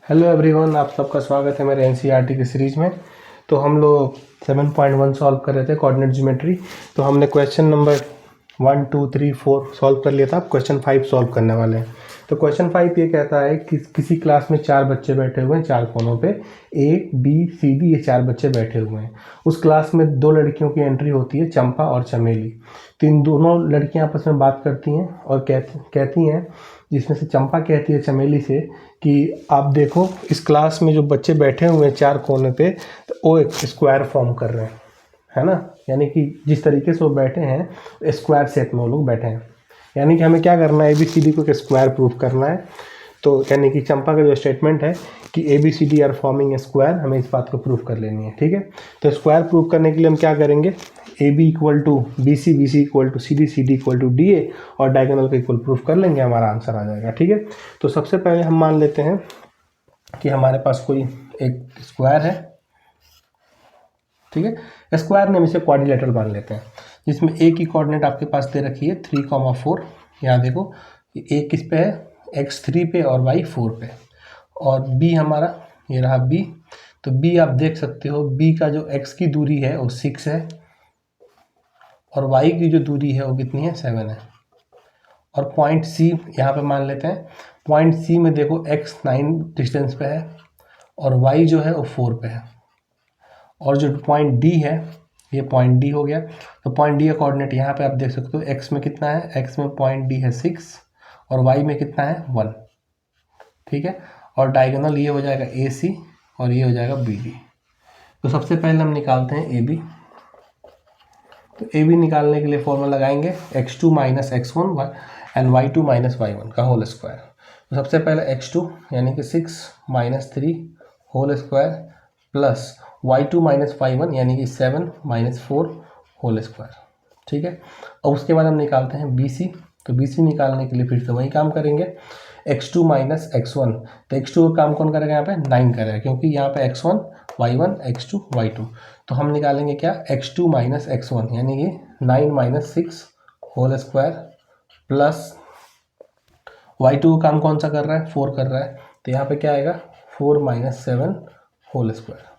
Hello everyone, आप सबका स्वागत है मेरे एनसीईआरटी की सीरीज़ में। तो हम लोग 7.1 सॉल्व कर रहे थे कोऑर्डिनेट ज्योमेट्री। तो हमने क्वेश्चन नंबर 1, 2, 3, 4 सॉल्व कर लिया था। अब क्वेश्चन 5 सॉल्व करने वाले हैं। तो क्वेश्चन 5 ये कहता है कि किसी क्लास में 4 बच्चे बैठे हुए हैं, 4 कोनों पे A, B, C, D ये 4 बच्चे बैठे हुए हैं। उस क्लास में 2 लड़कियों की एंट्री होती है, चंपा और चमेली। तो इन दोनों लड़कियां आपस में बात करती हैं और कहती हैं, जिसमें से चंपा कहती है चमेली से कि आप देखो इस क्लास में जो बच्चे बैठे हुए हैं 4 कोने पे, तो वो एक स्क्वायर फॉर्म कर रहे हैं, है ना। यानी कि जिस तरीके से वो बैठे हैं स्क्वायर शेप में वो लोग बैठे हैं। यानी कि हमें क्या करना है, ABCD को एक स्क्वायर प्रूफ करना है। तो यानी कि चंपा का जो स्टेटमेंट है कि ABCD are forming a square, हमें इस बात को प्रूफ कर लेनी है। ठीक है, तो स्क्वायर प्रूफ करने के लिए हम क्या करेंगे, AB equal to BC, BC equal to CD, CD equal to DA और डायगोनल का इक्वल प्रूफ कर लेंगे, हमारा आंसर आ जाएगा। ठीक है, तो सबसे पहले हम मान लेते हैं कि हमारे पास कोई एक स्क्वायर है। ठीक है, स्क्वायर ने हम इसे क्वाड्रिलेटरल मान लेते हैं, जिसमें ए की कोऑर्डिनेट आपके पास दे रखी है 3,4। यहाँ देखो ए किस पे है, x3 पे और y 4 पे, और b हमारा ये रहा b। तो b आप देख सकते हो, b का जो x की दूरी है वो 6 है और y की जो दूरी है वो कितनी है, 7 है। और पॉइंट c यहाँ पे मान लेते हैं। पॉइंट c में देखो x 9 डिस्टेंस पे है और y जो है वो 4 पे है। और जो पॉइंट D है, ये पॉइंट D हो गया। तो पॉइंट D का कोऑर्डिनेट यहाँ पे आप देख सकते हो, x में कितना है, x में पॉइंट D है 6 और y में कितना है 1। ठीक है, और डायगोनल ये हो जाएगा AC और ये हो जाएगा BD। तो सबसे पहले हम निकालते हैं AB। तो AB निकालने के लिए फॉर्मूला लगाएंगे x2 minus x1 and y2 minus y1 का होल स्क्वायर। तो सबसे पहले x2 यानी कि 6 minus 3 whole square plus y2 minus y1 यानी कि 7 माइनस 4 होल स्क्वायर। ठीक है, और उसके बाद हम निकालते हैं BC। तो BC निकालने के लिए फिर से वही काम करेंगे, x2 माइनस x1। तो x2 का काम कौन करेगा, यहाँ पे 9 करेगा, क्योंकि यहाँ पे x1 y1 x2 y2। तो हम निकालेंगे क्या, x2 माइनस x1 यानी कि 9 minus 6 whole square plus y2 का काम कौन सा कर रहा है, 4 कर रहा है। तो यहाँ पे क्या आएगा, 4 माइनस 7 होल स्क्वायर।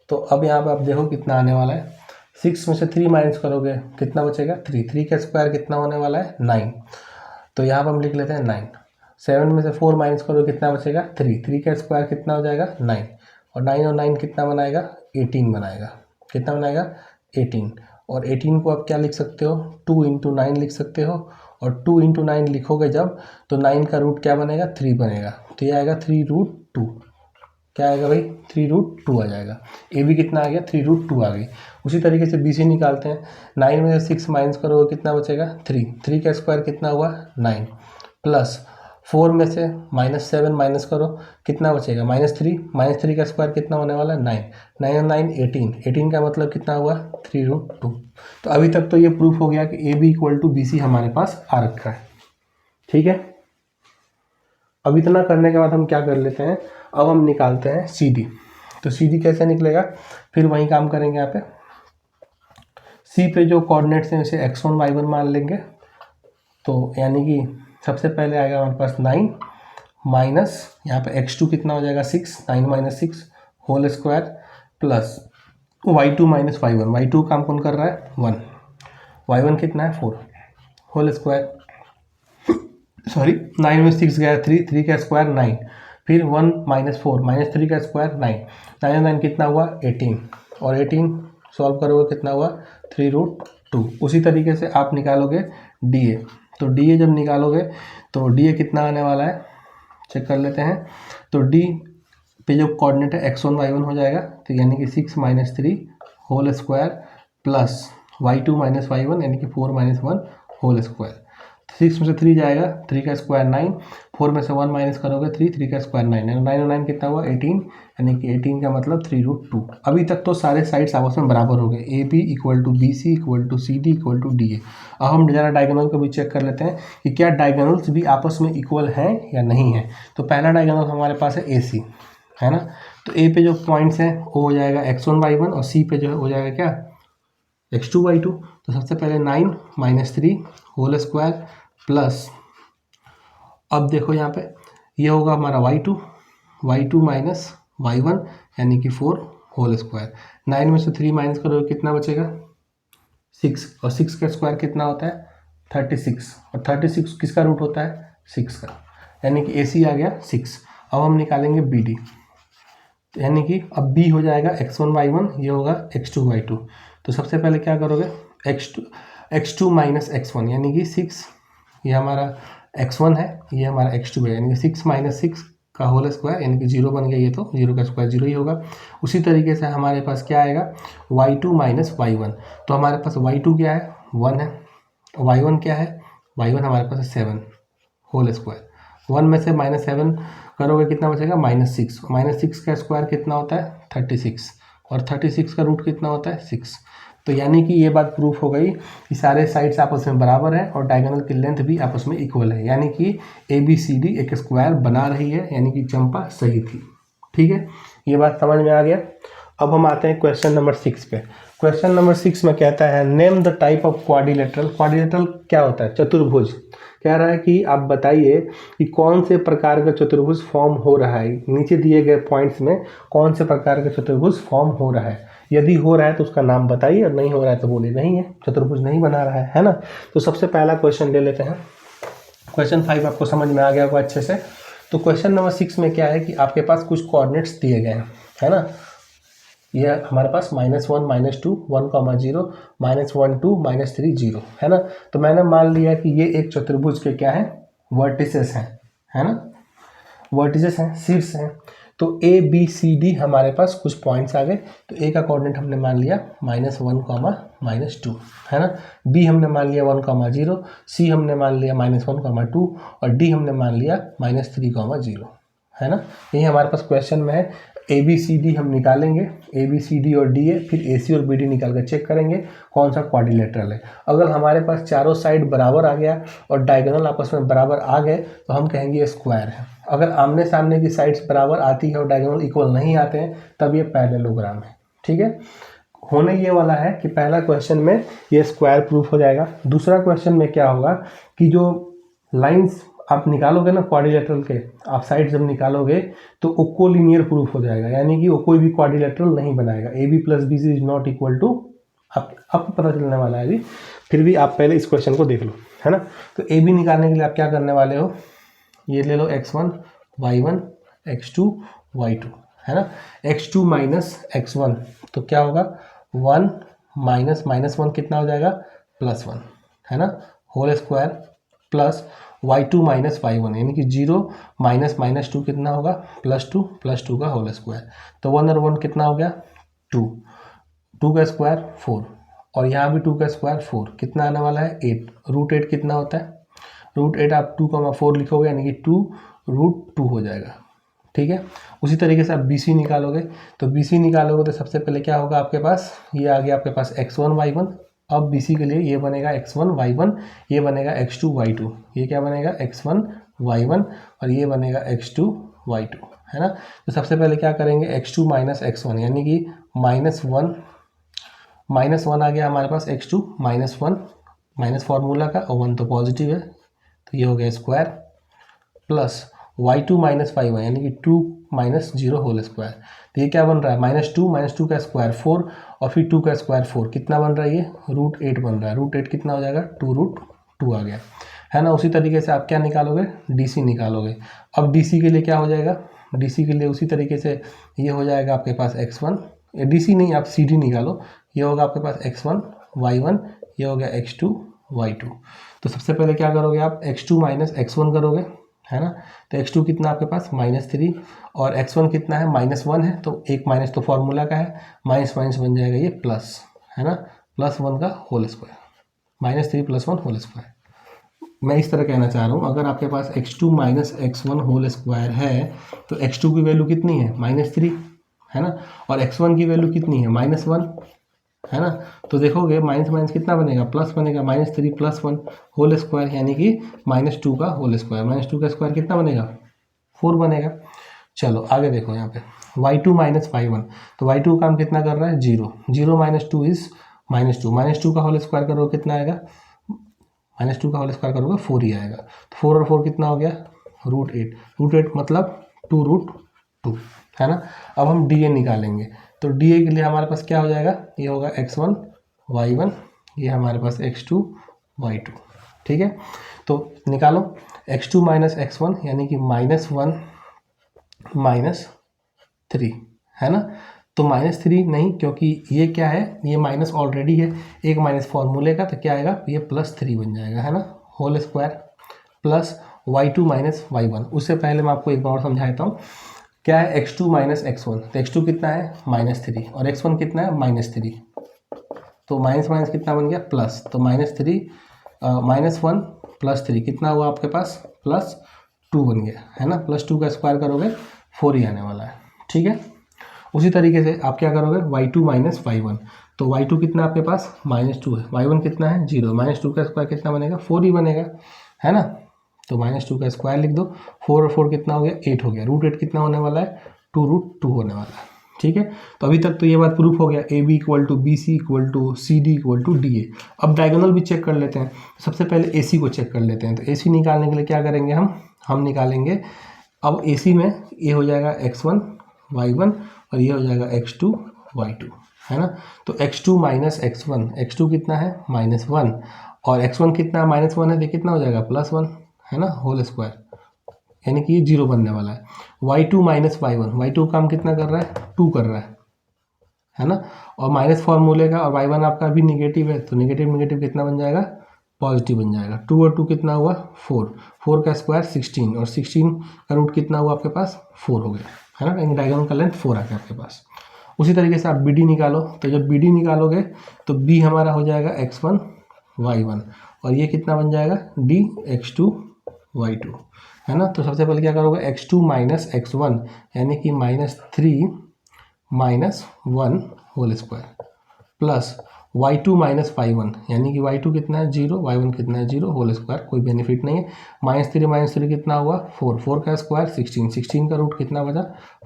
तो अब यहाँ पे आप देखो कितना आने वाला है, 6 में से 3 माइनस करोगे कितना बचेगा, 3। 3 का स्क्वायर कितना होने वाला है, 9। तो यहाँ पर हम लिख लेते हैं 9। 7 में से 4 माइनस करोगे कितना बचेगा, 3। 3 का स्क्वायर कितना हो जाएगा, 9। और 9 और 9 कितना बनाएगा, 18 बनाएगा। कितना बनाएगा, 18। और 18 को आप क्या लिख सकते हो, 2 इंटू 9 लिख सकते हो। और 2 इंटू 9 लिखोगे जब, तो 9 का रूट क्या बनेगा, 3 बनेगा। तो ये आएगा 3√2। क्या आएगा भाई, 3√2 आ जाएगा। ए भी कितना आ गया, 3√2 आ गई। उसी तरीके से BC निकालते हैं। 9 में से 6 माइनस करोगे कितना बचेगा, 3। 3 का स्क्वायर कितना हुआ, 9 प्लस 4 में से माइनस 7 माइनस करो कितना बचेगा, -3। -3 का स्क्वायर कितना होने वाला है, 9। 9 और 9 18। 18 का मतलब कितना हुआ, 3√2। तो अभी तक तो ये प्रूफ हो गया कि AB इक्वल टू BC हमारे पास आ रखा है। ठीक है, अब इतना करने के बाद हम क्या कर लेते हैं, अब हम निकालते हैं CD। तो CD कैसे निकलेगा, फिर वही काम करेंगे। यहाँ पे C पे जो कोऑर्डिनेट्स हैं उसे x1 y1 मान लेंगे। तो यानी कि सबसे पहले आएगा हमारे पास 9 माइनस यहाँ पे x2 कितना हो जाएगा, 6। 9 minus 6 whole square plus y2 minus y1। y2 काम कौन कर रहा है, 1। y1 कितना है, 4 होल स्क्वायर, सॉरी 9 में 6 गया 3। 3 का स्क्वायर 9, फिर 1 माइनस 4 माइनस 3 का स्क्वायर 9। 9 9 कितना हुआ, 18। और 18 सॉल्व करोगे कितना हुआ, 3√2। उसी तरीके से आप निकालोगे DA। तो DA जब निकालोगे तो DA कितना आने वाला है, चेक कर लेते हैं। तो D पे जो कोऑर्डिनेट है x1 y1 हो जाएगा। तो यानी कि 6 minus 3 whole square plus y2 minus y1 यानी कि 4 माइनस 1 होल स्क्वायर। 6 में से 3 जाएगा, 3 का स्क्वायर 9। 4 में से 1 माइनस करोगे 3। 3 का स्क्वायर 9। 9 और 9 कितना हुआ, 18। यानी कि 18 का मतलब 3√2। अभी तक तो सारे साइड्स आपस में बराबर हो गए, AB equal to BC equal to CD equal to DA। अब हम जरा डायगोनल को भी चेक कर लेते हैं कि क्या डायगोनल्स भी आपस में इक्वल हैं या नहीं है। तो पहला डायगोनल हमारे पास है AC, है ना। तो A पे जो पॉइंट्स हैं वो हो जाएगा x1 y1 और C पे जो हो जाएगा क्या, x2 y2। तो सबसे पहले 9 माइनस 3 होल स्क्वायर प्लस, अब देखो यहाँ पे ये होगा हमारा y2 y2 माइनस y1 यानी कि 4 होल स्क्वायर। 9 में से 3 माइनस करोगे कितना बचेगा 6, और 6 का स्क्वायर कितना होता है 36, और 36 किसका रूट होता है 6 का, यानी कि AC आ गया 6। अब हम निकालेंगे BD, यानी कि अब B हो जाएगा x1 y1, ये होगा x2 y2। तो सबसे पहले क्या करोगे x2 माइनस x1 यानी कि 6, ये हमारा x1 है, ये हमारा x2 है, यानी कि 6 माइनस 6 का होल स्क्वायर यानी कि 0 बन गया, ये तो 0 का स्क्वायर 0 ही होगा। उसी तरीके से हमारे पास क्या आएगा y2 माइनस y1, तो हमारे पास y2 क्या है 1 है, y1 क्या है y1 हमारे पास है 7 होल स्क्वायर। 1 में से -7 करोगे कितना बचेगा -6, -6 का स्क्वायर कितना होता है 36, और 36 का रूट कितना होता है 6। तो यानी कि ये बात प्रूफ हो गई कि सारे साइड्स आपस में बराबर है और डायगोनल की लेंथ भी आपस में इक्वल है, यानी कि ABCD एक स्क्वायर बना रही है, यानी कि चंपा सही थी। ठीक है, ये बात समझ में आ गया। अब हम आते हैं क्वेश्चन नंबर 6 पे। क्वेश्चन नंबर 6 में कहता है name the type of quadrilateral. Quadrilateral क्या होता है चतुर्भुज। कह रहा है कि आप बताइए कि कौन से प्रकार का चतुर्भुज फॉर्म हो रहा है, नीचे दिए गए पॉइंट्स में कौन से प्रकार का चतुर्भुज फॉर्म हो रहा है। यदि हो रहा है तो उसका नाम बताइए, और नहीं हो रहा है तो बोलिए नहीं है, चतुर्भुज नहीं बना रहा है ना। तो सबसे पहला क्वेश्चन ले लेते हैं। क्वेश्चन 5 आपको समझ में आ गया होगा अच्छे से। तो क्वेश्चन नंबर 6 में क्या है कि आपके पास कुछ कोऑर्डिनेट्स दिए गए हैं, है ना। ये हमारे पास -1 -2 1, 0 -1 2 -3 0 है ना। तो मैंने मान लिया कि ये एक चतुर्भुज के क्या है वर्टिसेस हैं, है ना, वर्टिसेस हैं, शीर्ष हैं। तो ABCD हमारे पास कुछ पॉइंट्स आ गए। तो A का कोऑर्डिनेट हमने मान लिया -1, -2 है ना। B हमने मान लिया 1, 0, C हमने मान लिया -1, 2, और D हमने मान लिया -3, 0 है ना। यही हमारे पास क्वेश्चन में है। ABCD हम निकालेंगे, ABCD और DA, फिर AC और BD निकाल कर चेक करेंगे कौन सा क्वाड्रिलेटरल है। अगर हमारे पास चारों साइड बराबर आ गया और डायगोनल आपस में बराबर आ गए तो हम कहेंगे ये स्क्वायर है। अगर आमने सामने की साइड्स बराबर आती है और डायगोनल इक्वल नहीं आते हैं तब ये पैरेललोग्राम है। ठीक है, होने ये वाला है कि पहला क्वेश्चन में ये स्क्वायर प्रूफ हो जाएगा। दूसरा क्वेश्चन में क्या होगा कि जो लाइंस आप निकालोगे ना क्वाड्रिलेटरल के, आप साइड जब निकालोगे तो वो कोलिनियर प्रूफ हो जाएगा, यानी कि वो कोई भी क्वाड्रिलेटरल नहीं बनाएगा। AB + BC is not equal to, आपको पता चलने वाला है अभी, फिर भी आप पहले इस क्वेश्चन को देख लो, है ना। तो AB निकालने के लिए आप क्या करने वाले हो, ये ले लो x1 y1 x2 y2 है ना। x2 माइनस x1 तो क्या होगा 1 माइनस -1 कितना हो जाएगा +1 है ना, whole square, plus y2 minus y1 यानी कि 0 माइनस -2 कितना होगा +2 का होल स्क्वायर। तो 1 और 1 कितना हो गया 2 का स्क्वायर 4, और यहाँ भी 2 का स्क्वायर 4, कितना आने वाला है 8। √8 कितना होता है, √8 आप 2, 4 लिखोगे यानी कि 2√2 हो जाएगा। ठीक है, उसी तरीके से आप BC निकालोगे। तो BC निकालोगे तो सबसे पहले क्या होगा आपके पास, ये आ गया आपके पास x1 y1। अब BC के लिए ये बनेगा x1 y1, ये बनेगा x2 y2, ये क्या बनेगा x1 y1 और ये बनेगा x2 y2 है ना। तो सबसे पहले क्या करेंगे x2 माइनस x1 यानी कि -1 आ गया हमारे पास x2 -1 माइनस फार्मूला का, और 1 तो पॉजिटिव है तो ये हो गया square, plus y2 minus y1 यानी कि 2 - 0 होल स्क्वायर। तो ये क्या बन रहा है -2 का स्क्वायर 4, और फिर 2 का स्क्वायर 4, कितना बन रहा है ये √8 बन रहा है। √8 कितना हो जाएगा 2√2 आ गया है ना। उसी तरीके से आप क्या निकालोगे DC निकालोगे। अब DC के लिए क्या हो जाएगा, DC के लिए उसी तरीके से ये हो जाएगा आपके पास x1, DC नहीं आप CD निकालो, ये होगा आपके पास x1 y1, ये हो गया x2 y2। तो सबसे पहले क्या करोगे आप x2 माइनस x1 करोगे, है ना। तो x2 कितना आपके पास -3, और x1 कितना है -1 है, तो एक माइनस तो फॉर्मूला का है, माइनस माइनस बन जाएगा ये प्लस, है ना, +1 का होल स्क्वायर, -3 + 1 होल स्क्वायर। मैं इस तरह कहना चाह रहा हूँ, अगर आपके पास x2 minus x1 whole square है तो x2 की वैल्यू कितनी है -3 है ना, और x1 की वैल्यू कितनी है -1 है ना। तो देखोगे माइनस माइनस कितना बनेगा प्लस बनेगा, -3 + 1 होल स्क्वायर यानी कि -2 का होल स्क्वायर। -2 का स्क्वायर कितना बनेगा 4 बनेगा। चलो आगे देखो यहाँ पे y2 माइनस y1, तो y2 का काम कितना कर रहा है 0, 0 - 2 इज -2, -2 का होल स्क्वायर करोगे कितना आएगा, -2 का होल स्क्वायर करोगे 4 ही आएगा। तो 4 और 4 कितना हो गया √8, √8 मतलब 2√2 2, है ना। अब हम डी ए निकालेंगे, तो डी ए के लिए हमारे पास क्या हो जाएगा, ये होगा x1 y1, ये हमारे पास x2 y2, ठीक है। तो निकालो x2 माइनस x1 यानी कि -1 -3, है ना। तो -3 नहीं, क्योंकि ये क्या है, ये माइनस ऑलरेडी है, एक माइनस फॉर्मूले का, तो क्या आएगा, ये +3 बन जाएगा, है ना, whole square plus y2 minus y1। उससे पहले मैं आपको एक बार और समझाता हूँ, क्या है x2 माइनस x1, तो x2 कितना है -3 और x1 कितना है -3, तो माइनस माइनस कितना बन गया प्लस, तो -3 -1 +3 कितना हुआ आपके पास +2 बन गया, है ना। +2 का स्क्वायर करोगे 4 ही आने वाला है, ठीक है। उसी तरीके से आप क्या करोगे, y2 माइनस y1, तो y2 कितना आपके पास -2 है, y1 कितना है 0, -2 का स्क्वायर कितना बनेगा 4 ही बनेगा, है ना। तो -2 का स्क्वायर लिख दो, 4 और 4 कितना हो गया 8 हो गया, √8 कितना होने वाला है 2√2 होने वाला है, ठीक है। तो अभी तक तो ये बात प्रूफ हो गया, A B equal to B C equal to C D equal to D A. अब डायगोनल भी चेक कर लेते हैं, सबसे पहले ए सी को चेक कर लेते हैं। तो ए सी निकालने के लिए क्या करेंगे, हम निकालेंगे, अब ए सी में ये हो जाएगा x1 y1 और ये हो जाएगा x2 y2, है ना। तो x2 माइनस x1, x2 कितना है -1 और x1 कितना -1 है, तो कितना हो जाएगा +1, है ना, होल स्क्वायर, यानी कि ये 0 बनने वाला है। y2 माइनस y1, y2 काम कितना कर रहा है 2 कर रहा है ना, और माइनस फॉर्मूले का, और y1 आपका भी निगेटिव है, तो निगेटिव निगेटिव कितना बन जाएगा पॉजिटिव बन जाएगा। 2 और 2 कितना हुआ 4, 4 का स्क्वायर 16 और 16 का रूट कितना हुआ आपके पास 4 हो गया, है ना, यानी डायगोनल का लेंथ 4 आ गया आपके पास। उसी तरीके से आप बी डी निकालो, तो जब बी डी निकालोगे तो बी हमारा हो जाएगा x1 y1 और ये कितना बन जाएगा d x2 y2, है ना। तो सबसे पहले क्या करोगे, x2 माइनस x1 यानी कि -3 -1 whole square plus y2 minus y1 यानी कि y2 कितना है 0, y1 कितना है 0 होल स्क्वायर, कोई बेनिफिट नहीं है। -3 कितना हुआ 4, 4 का स्क्वायर 16, 16 का रूट कितना बचा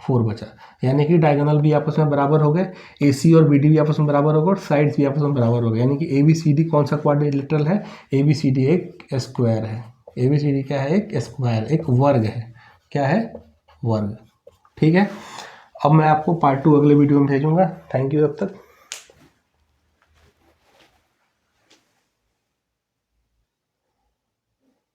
4 बचा, यानी कि डायगोनल भी आपस में बराबर हो गए, ए सी और बी डी भी आपस में बराबर हो गए और साइड्स भी आपस में बराबर हो गए, यानी कि ए बी सी डी कौन सा क्वाड्रिलेटरल है, ए बी सी डी एक स्क्वायर है, ए बी सी डी क्या है एक स्क्वायर, एक वर्ग है, क्या है वर्ग, ठीक है। अब मैं आपको पार्ट 2 अगले वीडियो में भेजूंगा। थैंक यू, अब तक।